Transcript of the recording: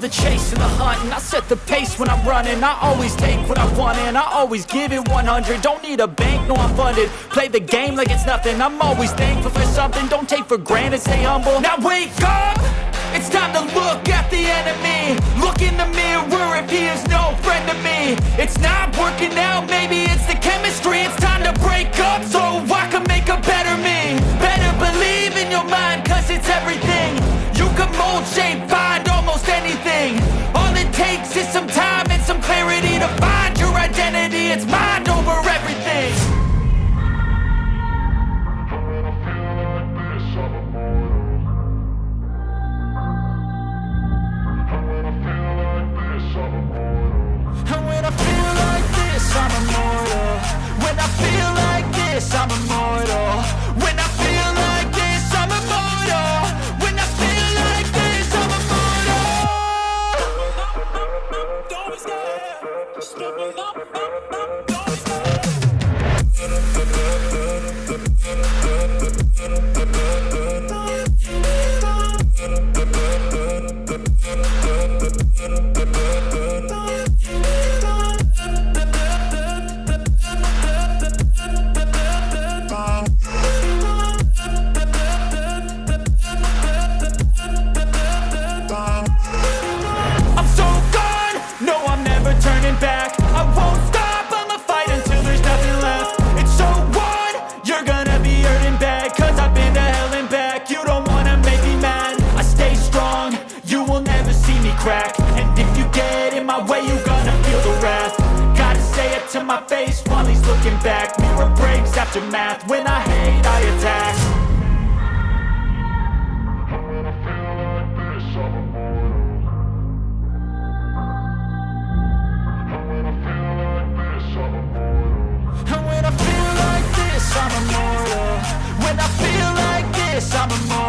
the chase and the hunt, and I set the pace when I'm running. I always take what I want and I always give it 100. Don't need a bank, no I'm funded. Play the game like it's nothing. I'm always thankful for something. Don't take for granted, stay humble. Now wake up! It's time to look at the enemy. Look in the mirror if he is no friend to me. It's not working out, maybe it's the chemistry. It's time to break up so I can make a better me. Better believe in your mind, cause it's everything. You can mold, shape, find almost anything. All it takes is some time and some clarity to find your identity. It's mind over everything. And when I feel like this, I'm immortal. When I feel like this, I'm immortal. When I feel like this, I'm immortal. When I feel like this, I'm immortal. Don't be scared. Just open up. Don't be scared. Back. I won't stop, I'ma fight until there's nothing left. It's so on, you're gonna be hurting bad, cause I've been to hell and back. You don't wanna make me mad, I stay strong, you will never see me crack. And if you get in my way, you're gonna feel the wrath. Gotta say it to my face while he's looking back. Mirror breaks after math, when I hate I attack. I'm immortal. When I feel like this, I'm immortal.